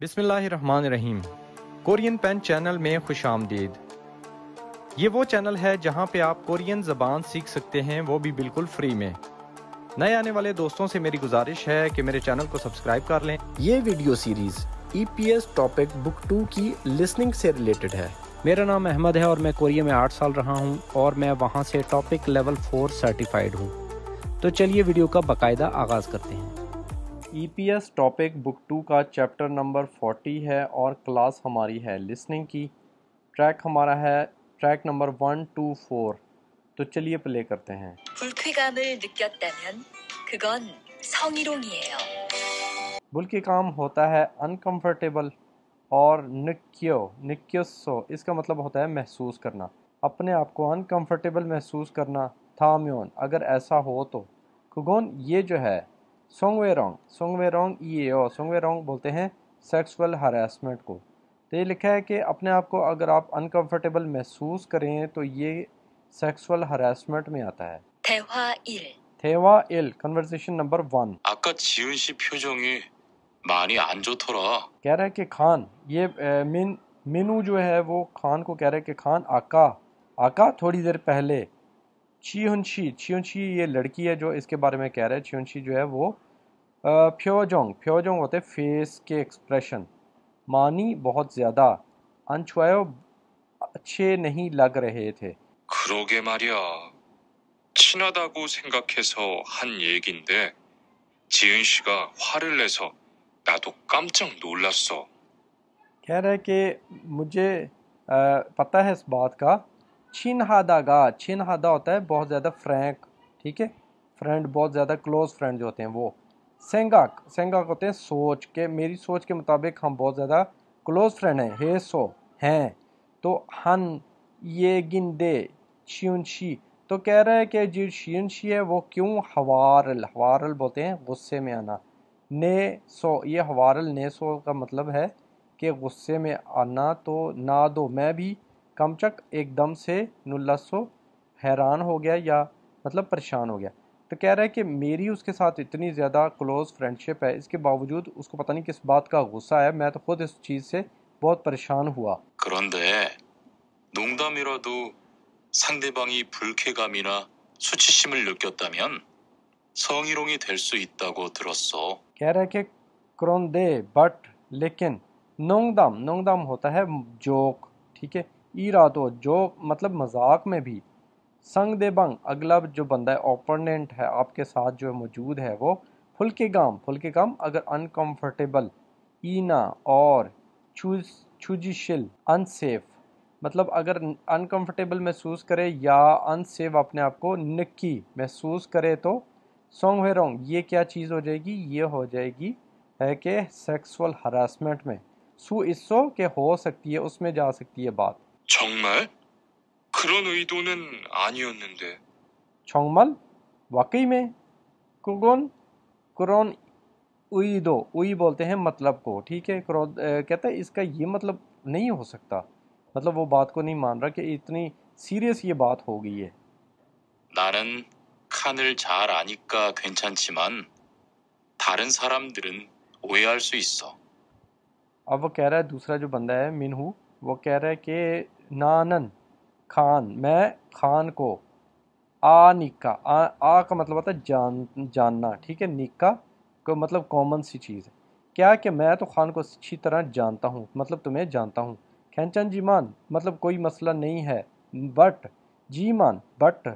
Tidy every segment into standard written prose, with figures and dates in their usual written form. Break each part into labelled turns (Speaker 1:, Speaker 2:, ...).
Speaker 1: बिस्मिल्लाहिर्रहमानिर्रहीम। Korean pen channel में खुश आमदीद। ये वो चैनल है जहाँ पे आप कोरियन ज़बान सीख सकते हैं, वो भी बिल्कुल फ्री में। नए आने वाले दोस्तों से मेरी गुजारिश है कि मेरे चैनल को सब्सक्राइब कर लें।
Speaker 2: ये video series EPS topic book 2 की लिसनिंग से रिलेटेड है। मेरा नाम अहमद है और मैं कोरिया में 8 साल रहा हूँ और मैं वहाँ से टॉपिक लेवल 4 सर्टिफाइड हूँ। तो चलिए वीडियो का बाकायदा आगाज़ करते हैं।
Speaker 1: EPS टॉपिक बुक 2 का चैप्टर नंबर 40 है और क्लास हमारी है लिसनिंग की। ट्रैक हमारा है ट्रैक नंबर 1 to 4। तो चलिए प्ले करते हैं।
Speaker 3: 불쾌감을 느꼈다면 그건 성희롱이에요.
Speaker 1: बुल्किकाम होता है अनकंफर्टेबल और निक्योसो इसका मतलब होता है महसूस करना, अपने आप को अनकंफर्टेबल महसूस करना। थाम्योन अगर ऐसा हो तो। कुगोन ये जो है सोंगवेरोंग सोंगवेरोंग बोलते हैं सेक्सुअल हरासमेंट को। तो ये लिखा है कि अपने आप को अगर आप अनकंफर्टेबल महसूस करें तो ये सेक्सुअल हरासमेंट में आता है।
Speaker 3: 대화 1.
Speaker 1: थेवा इल कन्वर्सेशन नंबर 1।
Speaker 4: 아까 지은 씨 표정이 많이 안 좋더라.
Speaker 1: कह रहा है कि खान ये मीनू जो है वो खान को कह रहा है कि खान आका थोड़ी देर पहले छियोनशी ये लड़की है जो इसके बारे में कह रहा है। छियोनशी जो है वो फ्योजोंग होते हैं फेस के एक्सप्रेशन। मानी बहुत ज़्यादा, अनछुआयो अच्छे नहीं लग रहे थे।
Speaker 4: 그러게 말이야. 친하다고 생각해서 한 얘긴데 지은 씨가 화를 내서 나도 깜짝 놀랐어.
Speaker 1: कह रहा है कि मुझे पता है इस बात का। छिनहादा होता है बहुत ज़्यादा फ्रैंक, ठीक है, फ्रेंड, बहुत ज़्यादा क्लोज फ्रेंड जो होते हैं वो। सेंगाक होते हैं सोच के, मेरी सोच के मुताबिक हम बहुत ज़्यादा क्लोज फ्रेंड हैं। हे सो हैं तो हन ये गिंदे शियुनशी। तो कह रहा है कि जो शियुनशी है वो क्यों हवारल बोलते हैं गुस्से में आना। ने सो ये हवारल ने सो का मतलब है कि गुस्से में आना। तो ना दो मैं भी कमचक एकदम से नुल्लसो हैरान हो गया या मतलब परेशान हो गया। तो कह रहा है कि मेरी उसके साथ इतनी ज़्यादा क्लोज़ फ्रेंडशिप है, इसके बावजूद उसको पता नहीं किस बात का गुस्सा है। मैं तो खुद इस चीज़ से बहुत परेशान हुआ।
Speaker 4: 그런데 농담이라도 상대방이 불쾌감이나 수치심을 느꼈다면 성희롱이 될 수 있다고 들었어.
Speaker 1: कह रहा है कि क्रोंदे बट लेकिन नोंगदाम होता है जोक, ठीक है, ईरादो जोक मतलब मजाक में भी। संग दे बंग अगला जो बंदा है ओपोनेंट है आपके साथ जो मौजूद है वो। फुल्केगाम अगर अनकंफर्टेबल, ईना और छुजिशिल अनसेफ मतलब अगर अनकंफर्टेबल महसूस करे या अनसेफ अपने आप को निक्की महसूस करे तो सोंगवेरोंग ये क्या चीज़ हो जाएगी, ये हो जाएगी है कि सेक्सुअल हरासमेंट में। सु इसो के हो सकती है, उसमें जा सकती है बात।
Speaker 4: 정말? 그런 의도는 아니었는데.
Speaker 1: छोंगमल वाकई में। कुरोन उई बोलते हैं मतलब को, ठीक है। कहता है इसका ये मतलब नहीं हो सकता, मतलब वो बात को नहीं मान रहा कि इतनी सीरियस ये बात हो गई है।
Speaker 4: 나는 칸을 잘 아니까 괜찮지만 다른 사람들은 오해할 수 있어.
Speaker 1: अब वो कह रहा है दूसरा जो बंदा है मिनहू, वो कह रहा है कि नानन खान मैं खान को आ निक्का आ का मतलब होता है जानना, ठीक है। निक्का को मतलब कॉमन सी चीज़ है। क्या कि मैं तो खान को अच्छी तरह जानता हूँ, मतलब तुम्हें जानता हूँ। खैंचन जी मान मतलब कोई मसला नहीं है, बट जी मान बट।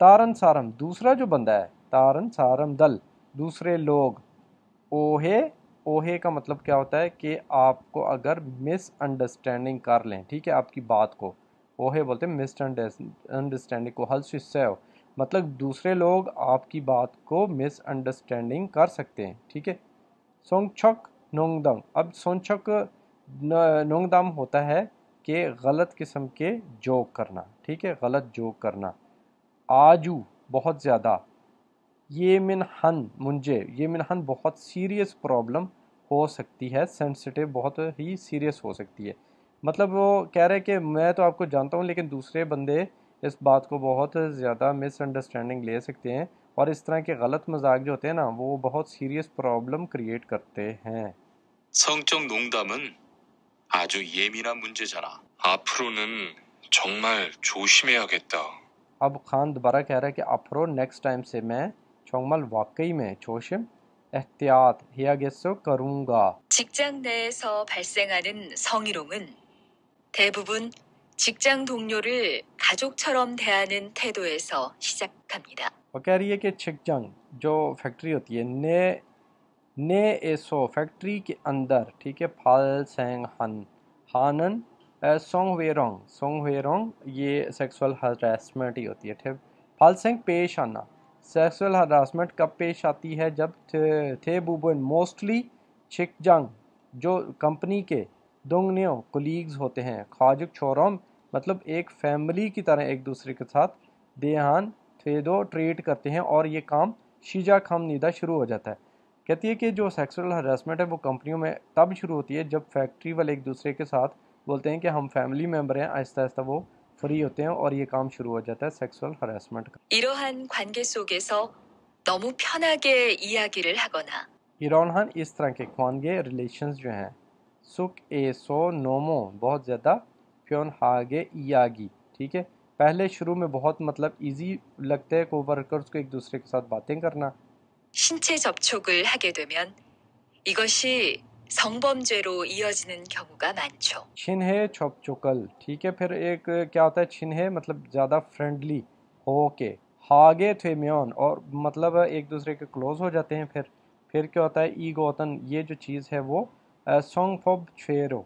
Speaker 1: तारन सारम दूसरा जो बंदा है, तारन सारम दल दूसरे लोग। ओहे का मतलब क्या होता है कि आपको अगर मिसअंडरस्टैंडिंग कर लें, ठीक है, आपकी बात को ओहे बोलते हैं मिसअंडरस्टैंडिंग को। हल्सुसेव मतलब दूसरे लोग आपकी बात को मिसअंडरस्टैंडिंग कर सकते हैं, ठीक है। सोंगछक नोंगदम अब सोंगछक नोंगदम होता है कि गलत किस्म के जोक करना, ठीक है, गलत जोक करना। आजू बहुत ज़्यादा। ये मिनहन बहुत सीरियस प्रॉब्लम हो सकती है, सेंसिटिव बहुत ही सीरियस हो सकती है। मतलब वो कह रहे हैं कि मैं तो आपको जानता हूँ लेकिन दूसरे बंदे इस बात को बहुत ज़्यादा मिसअंडरस्टैंडिंग ले सकते हैं और इस तरह के गलत मजाक जो होते हैं ना वो बहुत सीरियस प्रॉब्लम क्रिएट करते हैं।
Speaker 4: 성적 농담은 아주 예민한 문제잖아. 앞으로는 정말 조심해야겠다.
Speaker 1: अब खान दोबारा कह रहा है कि अफरो नेक्स्ट टाइम से मैं 정말 वाकई में 조심 एहतियात 해야겠어 करूँगा.
Speaker 3: 직장 내에서 발생하는 성희롱은 대부분 직장 동료를 가족처럼 대하는 태도에서 시작합니다.
Speaker 1: वो कह रही है कि छिकजंग जो फैक्ट्री होती है ने एसो फैक्ट्री के अंदर, ठीक है, फाल सेंग हन हानन सोंगवेरोंग ये सेक्सुअल हरासमेंट ही होती है. ठीक, फाल सेंग पेश आना. सेक्सुअल हरासमेंट कब पेश आती है? जब थे बुबन मोस्टली छिकजंग जो कंपनी के दोंगनियों कोलीग्स होते हैं, खाजुक छोरोम मतलब एक फैमिली की तरह एक दूसरे के साथ देहान फेदो ट्रीट करते हैं और ये काम शीजा खम नीदा शुरू हो जाता है. कहती है कि जो सेक्सुअल हरासमेंट है वो कंपनियों में तब शुरू होती है जब फैक्ट्री वाले एक दूसरे के साथ बोलते हैं कि हम फैमिली मेम्बर हैं. आहिस्ता आहिस्ता वो फ्री होते हैं और ये काम शुरू हो जाता है सेक्सुअल हरासमेंट का.
Speaker 3: 이러한 관계 속에서 너무 편하게 이야기를 하거나
Speaker 1: इरोनहान इस तरह के ख्वानगे रिलेशंस जो हैं सुक ए सो नोमो बहुत ज़्यादा फ्योन हागे इयागी, ठीक है, पहले शुरू में बहुत मतलब इजी लगता है को वर्कर्स को एक दूसरे के साथ बातें करना.
Speaker 3: 신체 접촉을 하게 되면 이것이 성범죄로 이어지는 경우가 많죠.
Speaker 1: छिन है छुप चुकल, ठीक है, फिर एक क्या होता है छिन है मतलब ज़्यादा फ्रेंडली हो के, हागे थे म्योन और मतलब एक दूसरे के क्लोज हो जाते हैं. फिर क्या होता है ईगोतन, ये जो चीज़ है वो सोंगफोब छेरो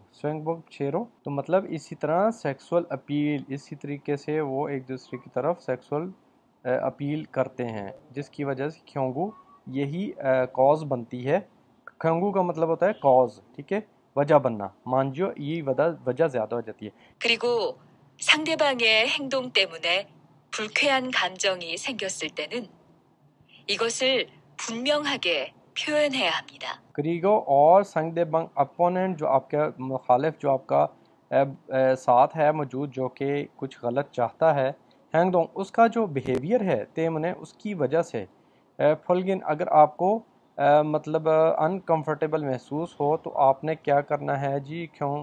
Speaker 1: तो मतलब इसी तरह सेक्सुअल अपील, इसी तरीके से वो एक दूसरे की तरफ सेक्सुअल अपील करते हैं जिसकी वजह से ख्योंगू यही कॉज बनती है. ख्योंगू का मतलब होता है कॉज, ठीक है, वजह बनना. मानजियो ये वजह ज़्यादा हो जाती है.
Speaker 3: 그리고 상대방의 행동 때문에 불쾌한 감정이 생겼을 때는 이것을 분명하게 표현해야 합니다.
Speaker 1: करीगो और संगदेबंग अपोनेंट जो आपका मुखालिफ जो आपका साथ है मौजूद जो कि कुछ गलत चाहता है, हैंगदोंग उसका जो बिहेवियर है तेमने उसकी वजह से फुलगिन अगर आपको मतलब अनकंफर्टेबल महसूस हो तो आपने क्या करना है जी क्यों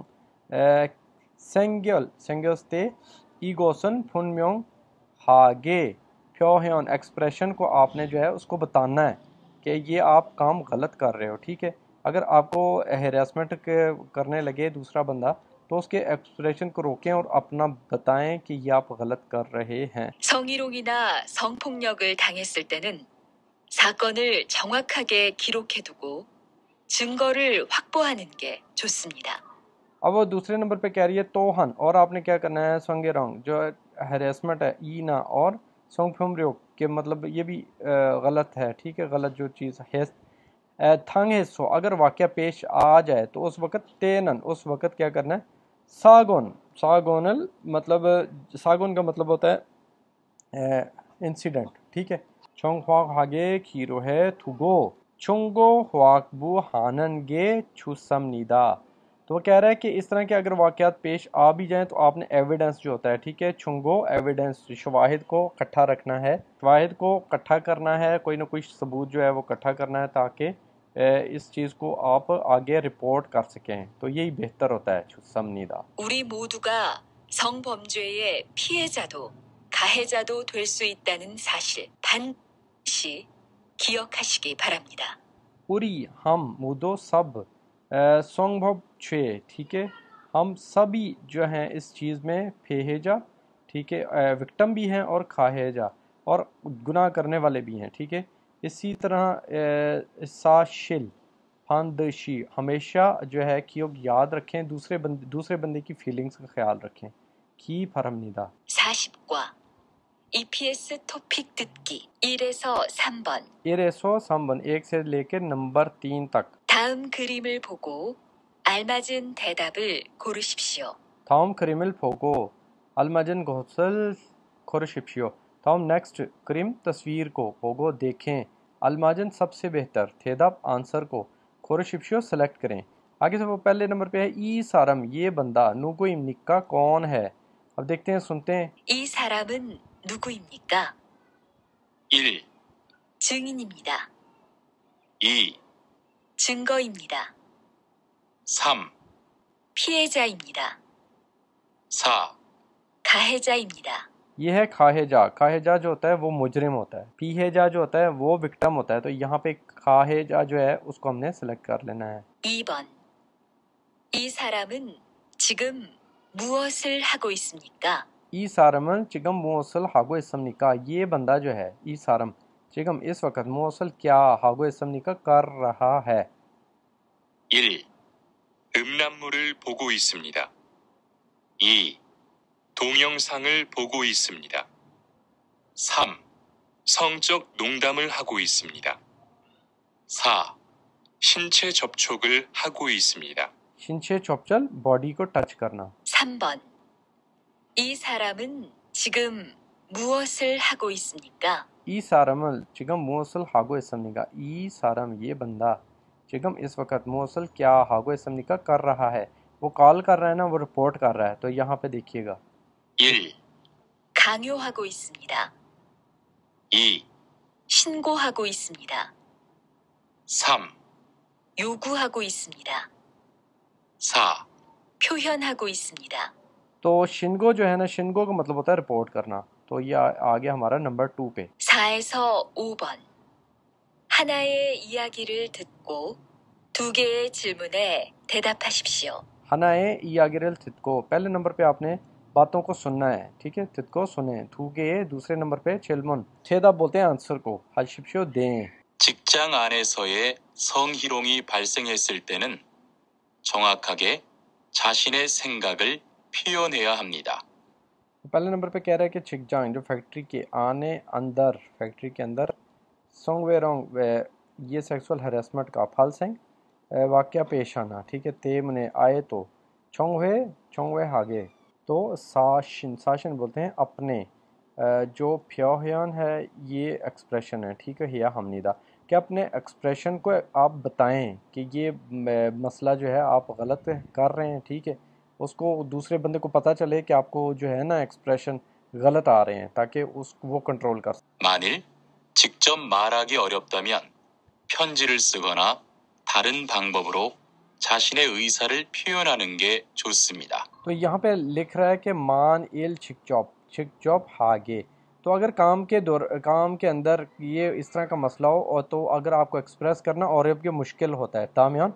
Speaker 1: सेंगल्सते ईगोसन फुनम्योंग हागे फ्योह्योन एक्सप्रेशन को आपने जो है उसको बताना है कि ये आप काम गलत कर रहे हो. ठीक है, अगर आपको हेरासमेंट करने लगे दूसरा बंदा तो उसके एक्सप्रेशन को रोकें और अपना बताएं कि ये आप गलत कर रहे हैं.
Speaker 3: 성희롱이나 성폭력을 당했을 때는 사건을 정확하게 기록해두고 증거를 확보하는 게 좋습니다.
Speaker 1: अब वो दूसरे नंबर पे कह रही है तोहन, और आपने क्या करना है संगेरोंग जो हेरासमेंट है ईना और सोंगफ्योमरियो के मतलब ये भी गलत है. ठीक है, गलत जो चीज़ है थंग हिस्सो अगर वाक़या पेश आ जाए तो उस वक़्त तेनन उस वक़्त क्या करना है सागोनल मतलब सागोन का मतलब होता है इंसिडेंट. ठीक है, चोंग ह्वाक हागे खीरो है थुगो चुंगो ह्वाकबू हानन गे छुसम नीदा. तो वो कह रहा है कि इस तरह के अगर वाक़यात पेश आ भी जाएं तो आपने एविडेंस जो होता है, ठीक है, छुंगो एविडेंस शवाहिद को इकट्ठा रखना है, शवाहिद को इकट्ठा करना है, कोई ना कोई सबूत जो है वो इकट्ठा करना है ताकि इस चीज़ को आप आगे रिपोर्ट कर सकें. तो यही बेहतर होता है छुसमनीदा.
Speaker 3: 우리 모두가 성범죄의 피해자도 가해자도 될 수 있다는 사실 반드시 기억하시기 바랍니다.
Speaker 1: पूरी हम मुदो सब सोंगभब छे, ठीक है, हम सभी जो हैं इस चीज़ में फेहेजा, ठीक है, विक्टम भी हैं और खाहेजा और गुनाह करने वाले भी हैं. ठीक है, इसी तरह साशिल फानदशी हमेशा जो है कि याद रखें दूसरे बंदे की फीलिंग्स का ख्याल रखें. की फरमनीदा
Speaker 3: 40과 EPS 토픽 듣기 1에서 3번
Speaker 1: 1에서 3번 1 से लेकर नंबर 3 तक.
Speaker 3: 다음 그림을 보고 알맞은 대답을 고르십시오.
Speaker 1: 다음 그림을 보고 알맞은 것을 고르십시오. 다음 नेक्स्ट करीम तस्वीर को बोगो देखें, अलमाजन सबसे बेहतर तेदाब आंसर को कोरशिप्शियो सेलेक्ट करें. आगे से वो पहले नंबर पे है ई सारम, ये बंदा नुगोइम निक्का कौन है. अब देखते हैं सुनते हैं.
Speaker 3: 이 사람은 누구입니까?
Speaker 4: 1,
Speaker 3: 증인입니다.
Speaker 4: 2,
Speaker 3: 증거입니다.
Speaker 4: 3,
Speaker 3: 피해자입니다.
Speaker 4: 4,
Speaker 3: 가해자입니다.
Speaker 1: ये है खाहेजा। खाहेजा जो होता है वो मुजरिम होता है, पीहेजा जो होता है वो विक्टिम होता है। तो यहाँ पे खाहेजा जो है उसको हमने सेलेक्ट कर लेना है।
Speaker 3: 2번. 이 사람은 지금 무엇을 하고 있습니까?
Speaker 1: ई सारमन चिगम मोसल हागो इसम निका, ये बंदा जो है ई सारम चिगम इस वक्त मोसल क्या हागो इसम निका कर रहा है।
Speaker 4: 1. 음란물을 보고 있습니다. 2. 동영상을 보고 있습니다. 3. 성적 농담을 하고 있습니다. 4. 신체 접촉을 하고 있습니다.
Speaker 1: शिंचे चौपचल बॉडी को टच करना।
Speaker 3: 3번. 이 사람은 지금 무엇을 하고 있습니까?
Speaker 1: ई सारमल चिगम मोसल हागो इसम निका, ई सारम ये बंदा चिगम इस वक्त मोसल क्या हागो इसम निका कर रहा है। वो कॉल कर रहा है ना, वो रिपोर्ट कर रहा है। तो यहाँ पे देखिएगा
Speaker 4: 1.
Speaker 3: 강요하고 있습니다.
Speaker 4: 2.
Speaker 3: 신고하고 있습니다.
Speaker 4: 3.
Speaker 3: 요구하고 있습니다.
Speaker 4: 4.
Speaker 3: 표현하고 있습니다.
Speaker 1: तो शिनगो जो है ना, शिनगो का मतलब होता है रिपोर्ट करना। तो ये आ गया हमारा नंबर 2 पे।
Speaker 3: 4에서 5번. 하나의 이야기를 듣고 2개의 질문에 대답하십시오.
Speaker 1: हनाए यागिरल थितको, पहले नंबर पे आपने बातों को सुनना है, ठीक है। थितको सुने, थूके दूसरे नंबर पे चिलमुन, छेदा बोलते हैं आंसर को, हाशिप्शो दें।
Speaker 4: 직장 안에서의 성희롱이 발생했을 때는 정확하게 자신의 생각을 표현해야 합니다.
Speaker 1: पहले नंबर पे कह रहा है कि छिकजांग जो फैक्ट्री के आने अंदर, फैक्ट्री के अंदर सोंगवेरोंग व ये सेक्सुअल हरासमेंट का फल सेंग वाक़या पेश आना, ठीक है। ते मने आए तो छोंगवे हागे, तो साशिन, साशिन बोलते हैं अपने। जो फ्योहयान है ये एक्सप्रेशन है, ठीक है। हिया हमनीदा कि अपने एक्सप्रेशन को आप बताएं कि ये मसला जो है आप गलत कर रहे हैं, ठीक है। उसको दूसरे बंदे को पता चले कि आपको जो है ना एक्सप्रेशन गलत आ रहे हैं, ताकि वो कंट्रोल कर सके।
Speaker 4: 만일 직접 말하기 어렵다면 편지를 쓰거나 다른 방법으로 자신의 의사를 표현하는 게 좋습니다.
Speaker 1: तो यहाँ पे लिख रहा है कि मान इल छिकचॉप हागे। तो अगर काम के अंदर ये इस तरह का मसला हो, और तो अगर आपको एक्सप्रेस करना और ये मुश्किल होता है, तामियान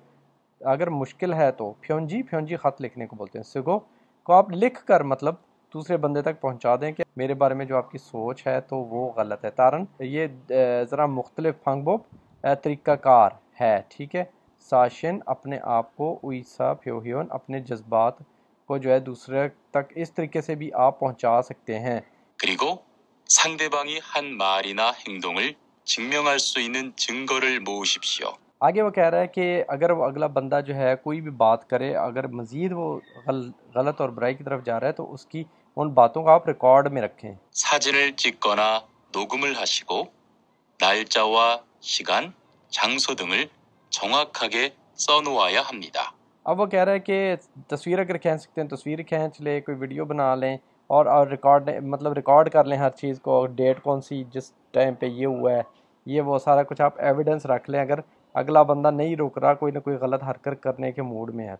Speaker 1: अगर मुश्किल है तो फ्योंजी ख़त लिखने को बोलते हैं। सिगो को आप लिख कर मतलब दूसरे बंदे तक पहुंचा दें कि मेरे बारे में जो आपकी सोच है तो वो गलत है। तारन ये ज़रा मुख्तलिफ फंगबोब तरीक़ाकार है, ठीक है। साशिन अपने आप को, उइसा फ्योहियोन अपने जज्बात को जो है दूसरे तक इस तरीके से भी आप पहुंचा सकते हैं।
Speaker 4: 그리고 상대방이 한 말이나 행동을 증명할 수 있는 증거를 모으십시오.
Speaker 1: आगे वो कह रहा है कि अगर वो अगला बंदा जो है कोई भी बात करे, अगर मज़ीद वो गलत और बुराई की तरफ जा रहा है, तो उसकी उन बातों को आप रिकॉर्ड में रखें।
Speaker 4: 사진을 찍거나 녹음을 하시고 날짜와 시간, 장소 등을 정확하게 써놓아야 합니다.
Speaker 1: अब वो कह रहा है कि तस्वीर अगर खींच सकते हैं तस्वीर खींच ले, कोई वीडियो बना लें और रिकॉर्ड कर लें हर चीज़ को, डेट कौन सी जिस टाइम पे ये हुआ है, ये वो सारा कुछ आप एविडेंस रख लें। अगर अगला बंदा नहीं रुक रहा, कोई ना कोई गलत हरकत करने के मूड में है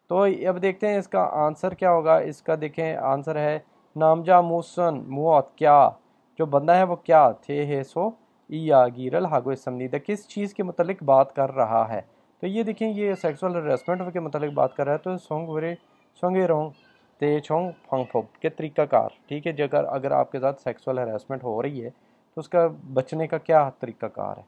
Speaker 1: तो अब देखते हैं इसका आंसर क्या होगा। इसका देखें आंसर है नामजा मूसन मुआत, क्या जो बंदा है वो क्या थे है सो या गिरल हागो समनीदा, किस चीज़ के मतलब बात कर रहा है। तो ये देखें ये सेक्सुअल हरासमेंट के मतलब बात कर रहा है। तो सोंगे रोंग ते छोंग फंगफोब के तरीक़ाकार, ठीक है। जगह अगर आपके साथ सेक्सुअल हरासमेंट हो रही है तो उसका बचने का क्या तरीक़ाकार है।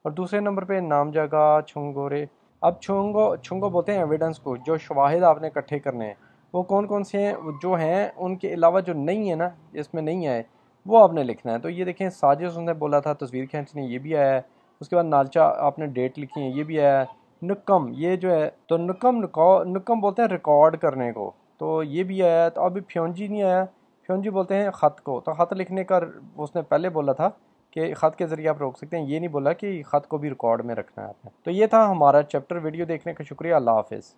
Speaker 1: और दूसरे नंबर पे नाम जगह छुंगोरे। अब छुंगो बोलते हैं एविडेंस को, जो शवाहिद आपने इकट्ठे करने हैं वो कौन कौन से हैं, जो हैं उनके अलावा जो नहीं है ना, इसमें नहीं आए, वो आपने लिखना है। तो ये देखें साजिश उसने बोला था तस्वीर खींचनी, ये भी आया है। उसके बाद नालचा आपने डेट लिखी है, ये भी आया है। नुकम ये जो है, तो नुकम बोलते हैं रिकॉर्ड करने को, तो ये भी आया है। तो अभी फ्योंजी नहीं आया, फ्योंजी बोलते हैं ख़त को। तो ख़त लिखने का उसने पहले बोला था कि ख़त के ज़रिए आप रोक सकते हैं, ये नहीं बोला कि ख़त को भी रिकॉर्ड में रखना है आपने। तो ये था हमारा चैप्टर। वीडियो देखने का शुक्रिया। अल्लाह हाफ़िज़।